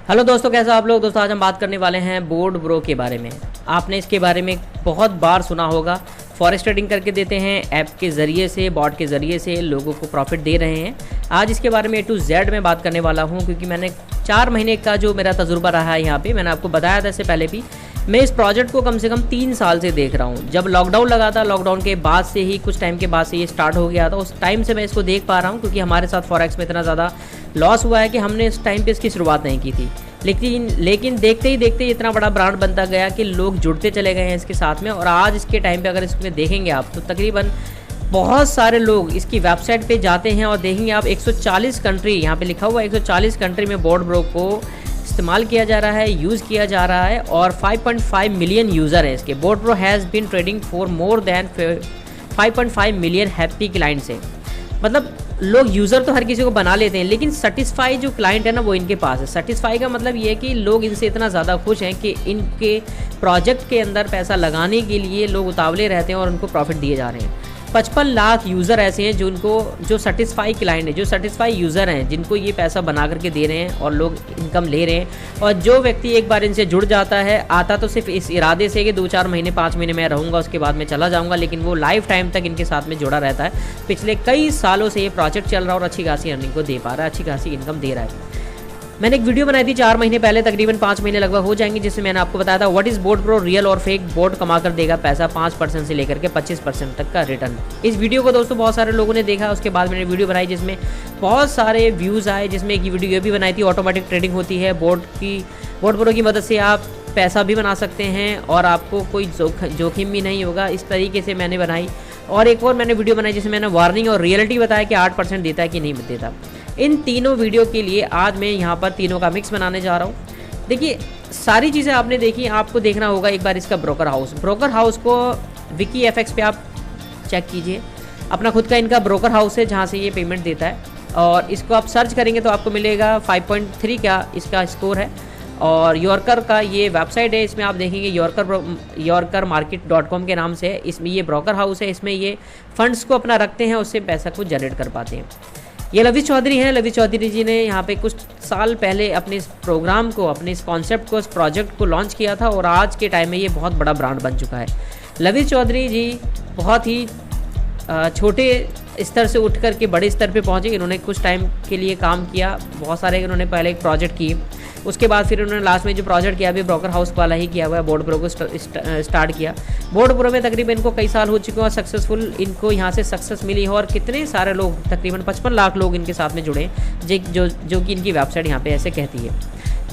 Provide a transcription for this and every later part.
Hello दोस्तों, कैसे आप लोग। दोस्तों आज हम बात करने वाले हैं बोर्ड ब्रो के बारे में। आपने इसके बारे में बहुत बार सुना होगा। फॉरेक्स ट्रेडिंग करके देते हैं, ऐप के ज़रिए से, बॉट के ज़रिए से लोगों को प्रॉफिट दे रहे हैं। आज इसके बारे में A to Z में बात करने वाला हूं, क्योंकि मैंने 4 महीने का जो मेरा तजुर्बा रहा है यहाँ पे, मैंने आपको बताया था इससे पहले भी। मैं इस प्रोजेक्ट को कम से कम 3 साल से देख रहा हूँ। जब लॉकडाउन लगा था, लॉकडाउन के बाद से ही, कुछ टाइम के बाद से ये स्टार्ट हो गया था, उस टाइम से मैं इसको देख पा रहा हूँ, क्योंकि हमारे साथ फॉरेक्स में इतना ज़्यादा लॉस हुआ है कि हमने इस टाइम पे इसकी शुरुआत नहीं की थी। लेकिन देखते ही देखते इतना बड़ा ब्रांड बनता गया कि लोग जुड़ते चले गए हैं इसके साथ में। और आज इसके टाइम पे अगर इसमें देखेंगे आप, तो तकरीबन बहुत सारे लोग इसकी वेबसाइट पे जाते हैं और देखेंगे आप 140 कंट्री, यहाँ पे लिखा हुआ है 140 कंट्री में बोर्ड ब्रो को इस्तेमाल किया जा रहा है, यूज़ किया जा रहा है। और 5.5 मिलियन यूज़र हैं इसके। Board bro has been trading for more than 5.5 million happy clients हैं। मतलब लोग यूज़र तो हर किसी को बना लेते हैं, लेकिन सेटिस्फाई जो क्लाइंट है ना, वो इनके पास है। सेटिस्फाई का मतलब ये है कि लोग इनसे इतना ज़्यादा खुश हैं कि इनके प्रोजेक्ट के अंदर पैसा लगाने के लिए लोग उतावले रहते हैं और उनको प्रॉफिट दिए जा रहे हैं। 55 लाख यूज़र ऐसे हैं जो सेटिस्फाई क्लाइंट है, जो सेटिस्फाई यूज़र हैं, जिनको ये पैसा बना करके दे रहे हैं और लोग इनकम ले रहे हैं। और जो व्यक्ति एक बार इनसे जुड़ जाता है, आता तो सिर्फ इस इरादे से कि 2-4 महीने 5 महीने मैं रहूँगा, उसके बाद मैं चला जाऊँगा, लेकिन वो लाइफ टाइम तक इनके साथ में जुड़ा रहता है। पिछले कई सालों से ये प्रोजेक्ट चल रहा है और अच्छी खासी अर्निंग को दे पा रहा है, अच्छी खासी इनकम दे रहा है। मैंने एक वीडियो बनाई थी 4 महीने पहले, तकरीबन 5 महीने लगभग हो जाएंगे, जिसमें मैंने आपको बताया था what is board bro, real और फेक। बोर्ड कमा कर देगा पैसा 5% से लेकर के 25% तक का रिटर्न। इस वीडियो को दोस्तों बहुत सारे लोगों ने देखा। उसके बाद मैंने वीडियो बनाई जिसमें बहुत सारे व्यूज़ आए, जिसमें एक वीडियो ये भी बनाई थी, ऑटोमेटिक ट्रेडिंग होती है बोर्ड ब्रो की मदद से आप पैसा भी बना सकते हैं और आपको कोई जोखिम भी नहीं होगा। इस तरीके से मैंने बनाई। और एक और मैंने वीडियो बनाई जिसमें मैंने वार्निंग और रियलिटी बताया कि 8% देता है कि नहीं देता। इन तीनों वीडियो के लिए आज मैं यहाँ पर तीनों का मिक्स बनाने जा रहा हूँ। देखिए, सारी चीज़ें आपने देखी, आपको देखना होगा एक बार इसका ब्रोकर हाउस को विकी FX पे आप चेक कीजिए। अपना खुद का इनका ब्रोकर हाउस है जहाँ से ये पेमेंट देता है, और इसको आप सर्च करेंगे तो आपको मिलेगा 5.3 का इसका स्कोर है। और यॉर्कर का ये वेबसाइट है, इसमें आप देखेंगे yorkermarket.com के नाम से है। इसमें ये ब्रोकर हाउस है, इसमें ये फंड्स को अपना रखते हैं, उससे पैसा को जनरेट कर पाते हैं। ये लवी चौधरी हैं। लवी चौधरी जी ने यहाँ पे कुछ साल पहले अपने इस प्रोग्राम को, अपने इस कॉन्सेप्ट को, इस प्रोजेक्ट को लॉन्च किया था, और आज के टाइम में ये बहुत बड़ा ब्रांड बन चुका है। लवी चौधरी जी बहुत ही छोटे स्तर से उठ कर के बड़े स्तर पे पहुँचे। इन्होंने कुछ टाइम के लिए काम किया, बहुत सारे इन्होंने पहले एक प्रोजेक्ट किए, उसके बाद फिर उन्होंने लास्ट में जो प्रोजेक्ट किया अभी ब्रोकर हाउस वाला ही किया हुआ है, बोर्ड ब्रो को स्टार्ट किया। बोर्ड ब्रो में तकरीबन इनको कई साल हो चुके हैं और सक्सेसफुल इनको यहाँ से सक्सेस मिली है। और कितने सारे लोग, तकरीबन 55 लाख लोग इनके साथ में जुड़े, जो कि इनकी वेबसाइट यहाँ पे ऐसे कहती है।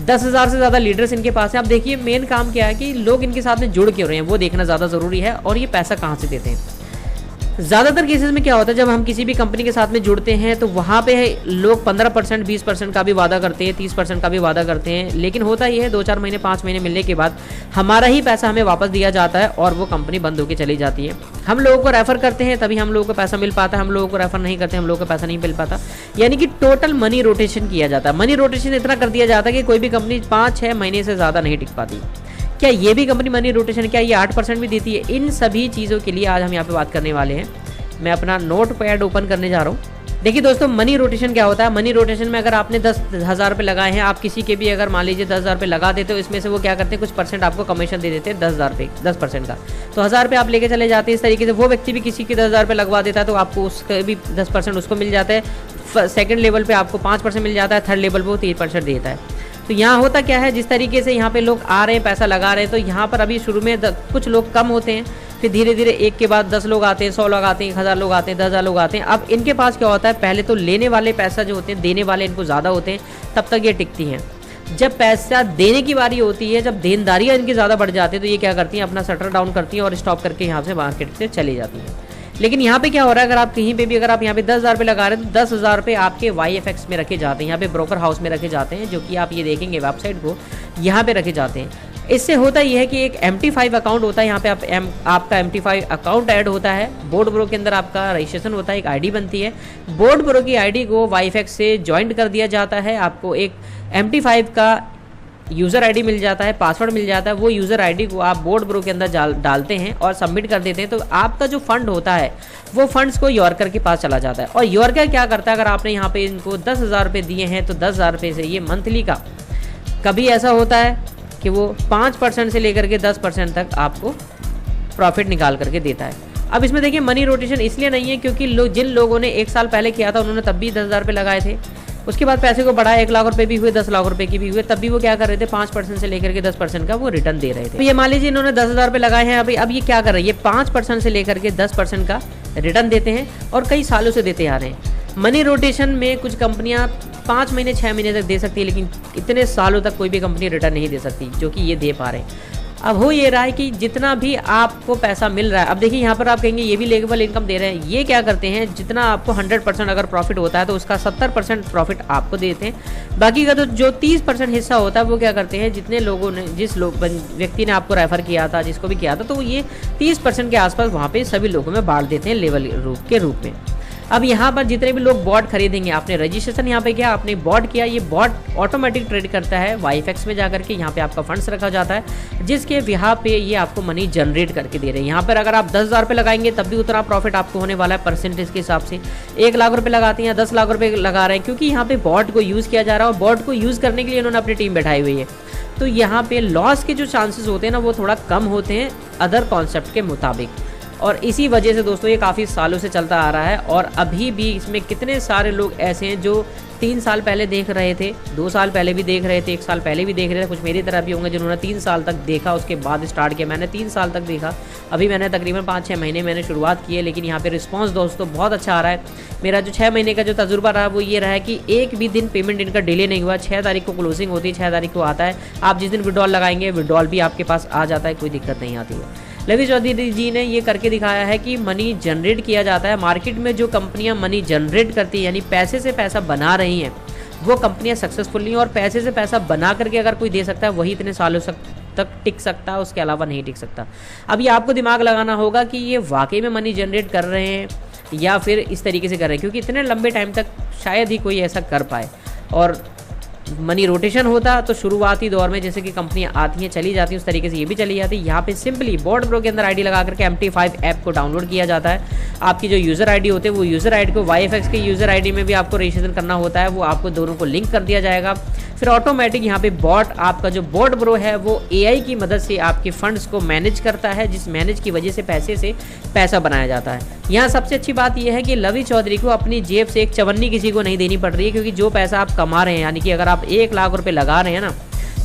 10,000 से ज़्यादा लीडर्स इनके पास हैं। अब देखिए, मेन काम क्या है कि लोग इनके साथ में जुड़ क्यों रहे हैं, वो देखना ज़्यादा ज़रूरी है। और ये पैसा कहाँ से देते हैं। ज़्यादातर केसेस में क्या होता है, जब हम किसी भी कंपनी के साथ में जुड़ते हैं तो वहाँ पे लोग 15%, 20% का भी वादा करते हैं, 30% का भी वादा करते हैं। लेकिन होता ये है 2-4 महीने, 5 महीने मिलने के बाद हमारा ही पैसा हमें वापस दिया जाता है और वो कंपनी बंद होकर चली जाती है। हम लोगों को रेफ़र करते हैं तभी हम लोगों को पैसा मिल पाता है, हम लोगों को रेफ़र नहीं करते हम लोगों को पैसा नहीं मिल पाता। यानी कि टोटल मनी रोटेशन किया जाता है। मनी रोटेशन इतना कर दिया जाता है कि कोई भी कंपनी 5-6 महीने से ज़्यादा नहीं टिक पाती। क्या ये भी कंपनी मनी रोटेशन, क्या ये 8% भी देती है? इन सभी चीज़ों के लिए आज हम यहाँ पे बात करने वाले हैं। मैं अपना नोट पैड ओपन करने जा रहा हूँ। देखिए दोस्तों, मनी रोटेशन क्या होता है। मनी रोटेशन में अगर आपने 10,000 रुपये लगाए हैं, आप किसी के भी अगर मान लीजिए 10,000 रुपये लगा देते हो, इसमें से वो क्या करते हैं, कुछ परसेंट आपको कमीशन दे देते हैं 10,000 रुपये, 10% का। तो 1,000 रुपये आप लेके चले जाते हैं। इस तरीके से वो व्यक्ति भी किसी के 10,000 रुपये लगवा देता है, तो आपको उसका भी 10% उसको मिल जाता है। सेकेंड लेवल पर आपको 5% मिल जाता है, थर्ड लेवल पर वो 3% देता है। तो यहाँ होता क्या है, जिस तरीके से यहाँ पे लोग आ रहे हैं, पैसा लगा रहे हैं, तो यहाँ पर अभी शुरू में कुछ लोग कम होते हैं, फिर धीरे धीरे एक के बाद 10 लोग आते हैं, 100 लोग आते हैं, 1,000 लोग आते हैं, 10,000 लोग आते हैं। अब इनके पास क्या होता है, पहले तो लेने वाले पैसा जो होते हैं, देने वाले इनको ज़्यादा होते हैं, तब तक ये टिकती हैं। जब पैसा देने की बारी होती है, जब देनदारियाँ इनकी ज़्यादा बढ़ जाती है, तो ये क्या करती हैं, अपना शटर डाउन करती हैं और स्टॉप करके यहाँ से मार्केट से चली जाती हैं। लेकिन यहाँ पे क्या हो रहा है, अगर आप कहीं पे भी, अगर आप यहाँ पे 10,000 रुपये लगा रहे हैं, तो 10,000 रुपये आपके YFX में रखे जाते हैं, यहाँ पे ब्रोकर हाउस में रखे जाते हैं, जो कि आप ये देखेंगे वेबसाइट को, यहाँ पे रखे जाते हैं। इससे होता यह है कि एक MT5 अकाउंट होता है, यहाँ पे आपका MT5 अकाउंट ऐड होता है। बोर्ड ब्रो के अंदर आपका रजिस्ट्रेशन होता है, एक ID बनती है। बोर्ड ब्रो की ID को YFX से ज्वाइंट कर दिया जाता है। आपको एक MT5 का यूज़र आईडी मिल जाता है, पासवर्ड मिल जाता है। वो यूज़र आईडी को आप बोर्ड ब्रो के अंदर डालते हैं और सबमिट कर देते हैं, तो आपका जो फंड होता है वो फंड्स को यॉर्कर के पास चला जाता है। और यॉर्कर क्या करता है, अगर आपने यहाँ पे इनको 10,000 रुपये दिए हैं तो 10,000 रुपये से ये मंथली का कभी ऐसा होता है कि वो 5% से लेकर के 10% तक आपको प्रॉफिट निकाल करके देता है। अब इसमें देखिए मनी रोटेशन इसलिए नहीं है क्योंकि जिन लोगों ने 1 साल पहले किया था उन्होंने तब भी 10,000 रुपये लगाए थे, उसके बाद पैसे को बढ़ाया, 1 लाख रुपए भी हुए, 10 लाख रुपए की भी हुए, तब भी वो क्या कर रहे थे, 5% से लेकर के 10% का वो रिटर्न दे रहे थे। तो ये मान लीजिए इन्होंने 10,000 रुपये लगाए हैं, अब ये क्या कर रहे हैं, ये 5% से लेकर के 10% का रिटर्न देते हैं और कई सालों से देते आ रहे हैं। मनी रोटेशन में कुछ कंपनियां 5 महीने 6 महीने तक दे सकती है, लेकिन इतने सालों तक कोई भी कंपनी रिटर्न नहीं दे सकती जो कि ये दे पा रहे हैं। अब हो ये रहा है कि जितना भी आपको पैसा मिल रहा है, अब देखिए यहाँ पर आप कहेंगे ये भी लेगेबल इनकम दे रहे हैं, ये क्या करते हैं, जितना आपको 100% अगर प्रॉफिट होता है तो उसका 70% प्रॉफिट आपको देते हैं। बाकी का तो जो 30% हिस्सा होता है वो क्या करते हैं, जितने लोगों ने व्यक्ति ने आपको रेफर किया था, जिसको भी किया था, तो ये 30% के आसपास वहाँ पे सभी लोगों में बांट देते हैं लेवल के रूप में। अब यहाँ पर जितने भी लोग बॉट खरीदेंगे, आपने रजिस्ट्रेशन यहाँ पे किया, आपने बॉट किया, ये बॉट ऑटोमेटिक ट्रेड करता है वाईएफएक्स में जाकर के, यहाँ पे आपका फंड्स रखा जाता है जिसके यहाँ पे ये आपको मनी जनरेट करके दे रहे हैं। यहाँ पर अगर आप 10,000 रुपये लगाएंगे तब भी उतना प्रॉफिट आपको होने वाला है परसेंटेज के हिसाब से। 1 लाख रुपये लगाते हैं, 10 लाख रुपये लगा रहे हैं, क्योंकि यहाँ पे बॉट को यूज़ किया जा रहा है और बॉट को यूज़ करने के लिए इन्होंने अपनी टीम बैठाई हुई है। तो यहाँ पे लॉस के जो चांसेस होते हैं ना वो थोड़ा कम होते हैं अदर कॉन्सेप्ट के मुताबिक, और इसी वजह से दोस्तों ये काफ़ी सालों से चलता आ रहा है। और अभी भी इसमें कितने सारे लोग ऐसे हैं जो 3 साल पहले देख रहे थे, 2 साल पहले भी देख रहे थे, 1 साल पहले भी देख रहे थे, कुछ मेरी तरह भी होंगे जिन्होंने 3 साल तक देखा उसके बाद स्टार्ट किया। मैंने 3 साल तक देखा, अभी मैंने तकरीबन 5-6 महीने मैंने शुरुआत की है, लेकिन यहाँ पे रिस्पांस दोस्तों बहुत अच्छा आ रहा है। मेरा जो 6 महीने का जो तजुर्बा रहा वो ये रहा है कि एक भी दिन पेमेंट इनका डिले नहीं हुआ। 6 तारीख को क्लोजिंग होती है, 6 तारीख को आता है, आप जिस दिन विड्रॉल लगाएंगे विड्रॉल भी आपके पास आ जाता है, कोई दिक्कत नहीं आती है। लवी चौधरी जी ने ये करके दिखाया है कि मनी जनरेट किया जाता है। मार्केट में जो कंपनियां मनी जनरेट करती है यानी पैसे से पैसा बना रही हैं वो कंपनियां सक्सेसफुल नहीं, और पैसे से पैसा बना करके अगर कोई दे सकता है वही इतने सालों तक टिक सकता है, उसके अलावा नहीं टिक सकता। अब ये आपको दिमाग लगाना होगा कि ये वाकई में मनी जनरेट कर रहे हैं या फिर इस तरीके से कर रहे हैं, क्योंकि इतने लंबे टाइम तक शायद ही कोई ऐसा कर पाए। और मनी रोटेशन होता तो शुरुआती दौर में जैसे कि कंपनियां आती हैं चली जाती हैं उस तरीके से ये भी चली जाती है। यहाँ पे सिंपली बोर्ड प्रो के अंदर आईडी लगा करके MT5 ऐप को डाउनलोड किया जाता है। आपकी जो यूज़र आईडी होते हैं वो यूज़र आईडी को वाईएफएक्स के यूज़र आईडी में भी आपको रजिस्ट्रेशन करना होता है, वो आपको दोनों को लिंक कर दिया जाएगा। फिर ऑटोमेटिक यहाँ पे बॉट आपका जो बोर्ड प्रो है वो AI की मदद से आपके फंड्स को मैनेज करता है, जिस मैनेज की वजह से पैसे से पैसा बनाया जाता है। यहाँ सबसे अच्छी बात यह है कि लवी चौधरी को अपनी जेब से एक चवन्नी किसी को नहीं देनी पड़ रही है, क्योंकि जो पैसा आप कमा रहे हैं, यानी कि अगर आप 1 लाख रुपए लगा रहे हैं ना,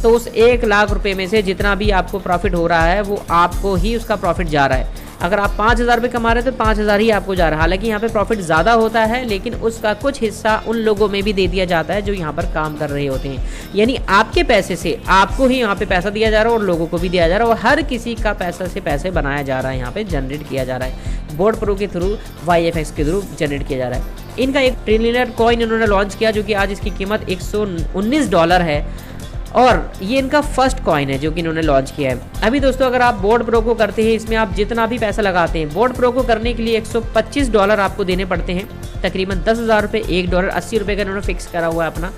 तो उस 1 लाख रुपए में से जितना भी आपको प्रॉफिट हो रहा है वो आपको ही उसका प्रॉफिट जा रहा है। अगर आप 5,000 रुपये कमा रहे हैं तो 5,000 ही आपको जा रहा है। हालांकि यहाँ पे प्रॉफिट ज़्यादा होता है, लेकिन उसका कुछ हिस्सा उन लोगों में भी दे दिया जाता है जो यहाँ पर काम कर रहे होते हैं। यानी आपके पैसे से आपको ही यहाँ पे पैसा दिया जा रहा है और लोगों को भी दिया जा रहा है, और हर किसी का पैसा से पैसे बनाया जा रहा है, यहाँ पे जनरेट किया जा रहा है बोर्ड प्रो के थ्रू, वाईएफएक्स के थ्रू जनरेट किया जा रहा है। इनका एक ट्रिलियनर कॉइन इन्होंने लॉन्च किया जो कि आज इसकी कीमत $119 है, और ये इनका फर्स्ट कॉइन है जो कि इन्होंने लॉन्च किया है। अभी दोस्तों अगर आप बोर्ड प्रो को करते हैं, इसमें आप जितना भी पैसा लगाते हैं, बोर्ड प्रो को करने के लिए $125 आपको देने पड़ते हैं, तकरीबन 10,000 रुपये, $1 80 रुपये का इन्होंने फिक्स करा हुआ है अपना।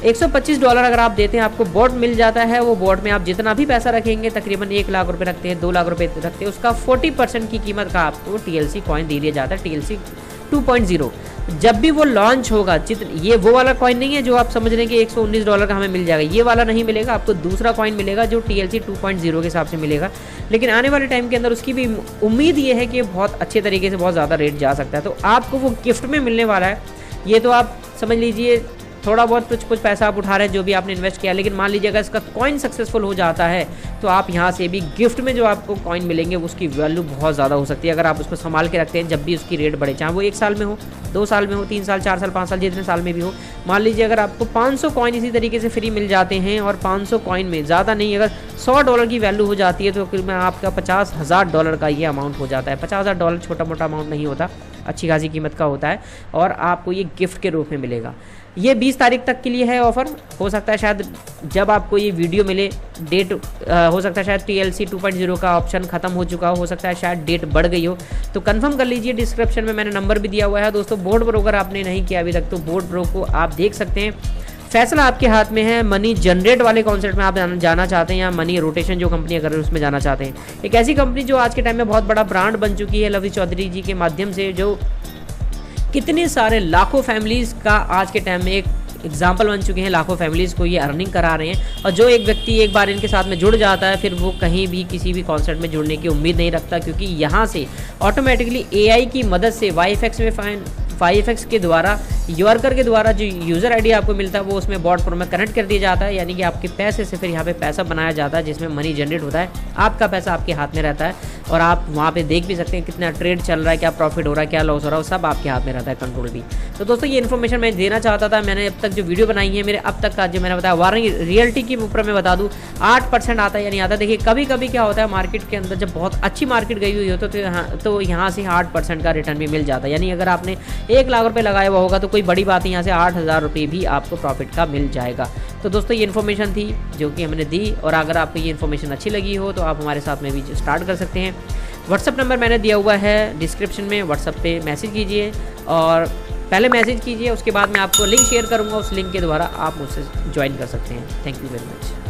$125 अगर आप देते हैं आपको बोर्ड मिल जाता है। वो बोर्ड में आप जितना भी पैसा रखेंगे, तकरीबन 1 लाख रुपये रखते हैं, 2 लाख रुपये रखते हैं, उसका 40% की कीमत का आपको TLC कॉइन दे दिया जाता है, TLC 2.0। जब भी वो लॉन्च होगा, ये वो वाला कॉइन नहीं है जो आप समझ रहे हैं कि $119 का हमें मिल जाएगा, ये वाला नहीं मिलेगा, आपको दूसरा कॉइन मिलेगा जो TLC 2.0 के हिसाब से मिलेगा। लेकिन आने वाले टाइम के अंदर उसकी भी उम्मीद ये है कि बहुत अच्छे तरीके से बहुत ज़्यादा रेट जा सकता है, तो आपको वो गिफ्ट में मिलने वाला है। ये तो आप समझ लीजिए थोड़ा बहुत कुछ पैसा आप उठा रहे हैं जो भी आपने इन्वेस्ट किया, लेकिन मान लीजिए अगर इसका कॉइन सक्सेसफुल हो जाता है तो आप यहाँ से भी गिफ्ट में जो आपको कॉइन मिलेंगे उसकी वैल्यू बहुत ज़्यादा हो सकती है अगर आप उसको संभाल के रखते हैं। जब भी उसकी रेट बढ़े, चाहे वो 1 साल में हो, 2 साल में हो, 3 साल, 4 साल, 5 साल, जितने साल में भी हो। मान लीजिए अगर आपको 500 कॉइन इसी तरीके से फ्री मिल जाते हैं, और 500 कॉइन में ज़्यादा नहीं, अगर $100 की वैल्यू हो जाती है तो फिर में आपका $50,000 का ये अमाउंट हो जाता है। $50,000 छोटा मोटा अमाउंट नहीं होता, अच्छी खासी कीमत का होता है, और आपको ये गिफ्ट के रूप में मिलेगा। ये 20 तारीख तक के लिए है ऑफ़र। हो सकता है शायद जब आपको ये वीडियो मिले डेट हो सकता है शायद TLC 2.0 का ऑप्शन ख़त्म हो चुका हो सकता है शायद डेट बढ़ गई हो, तो कंफर्म कर लीजिए। डिस्क्रिप्शन में मैंने नंबर भी दिया हुआ है दोस्तों। बोर्ड प्रो अगर आपने नहीं किया अभी तक तो बोर्ड प्रो को आप देख सकते हैं। फैसला आपके हाथ में है। मनी जनरेट वाले कॉन्सेप्ट में आप जाना चाहते हैं या मनी रोटेशन जो कंपनी अगर उसमें जाना चाहते हैं, एक ऐसी कंपनी जो आज के टाइम में बहुत बड़ा ब्रांड बन चुकी है लवी चौधरी जी के माध्यम से, जो कितने सारे लाखों फैमिलीज़ का आज के टाइम में एक एग्जाम्पल बन चुके हैं, लाखों फैमिलीज़ को ये अर्निंग करा रहे हैं। और जो एक व्यक्ति एक बार इनके साथ में जुड़ जाता है फिर वो कहीं भी किसी भी कॉन्सेप्ट में जुड़ने की उम्मीद नहीं रखता, क्योंकि यहाँ से ऑटोमेटिकली AI की मदद से YFX के द्वारा यूआरकर के द्वारा जो यूज़र आईडी आपको मिलता है वो उसमें बॉट फॉर्म में कनेक्ट कर दिया जाता है, यानी कि आपके पैसे से फिर यहाँ पे पैसा बनाया जाता है जिसमें मनी जनरेट होता है। आपका पैसा आपके हाथ में रहता है और आप वहाँ पे देख भी सकते हैं कितना ट्रेड चल रहा है, क्या प्रॉफिट हो रहा है, क्या लॉस हो रहा है, सब आपके हाथ में रहता है, कंट्रोल भी। तो दोस्तों ये इन्फॉर्मेशन मैं देना चाहता था। मैंने अब तक जो वीडियो बनाई है मेरे अब तक का जो मैंने बताया वारंटी रियलिटी के ऊपर मैं बता दूँ 8% आता है या नहीं आता। देखिए कभी कभी क्या होता है मार्केट के अंदर जब बहुत अच्छी मार्केट गई हुई हो तो यहाँ से 8% का रिटर्न भी मिल जाता है, यानी अगर आपने 1 लाख रुपये लगाया हुआ होगा तो कोई बड़ी बात नहीं, यहाँ से 8,000 रुपये भी आपको प्रॉफिट का मिल जाएगा। तो दोस्तों ये इन्फॉर्मेशन थी जो कि हमने दी, और अगर आपको ये इन्फॉर्मेशन अच्छी लगी हो तो आप हमारे साथ में भी स्टार्ट कर सकते हैं। व्हाट्सअप नंबर मैंने दिया हुआ है डिस्क्रिप्शन में, व्हाट्सअप पे मैसेज कीजिए और पहले मैसेज कीजिए, उसके बाद मैं आपको लिंक शेयर करूँगा, उस लिंक के द्वारा आप मुझसे ज्वाइन कर सकते हैं। Thank you very much.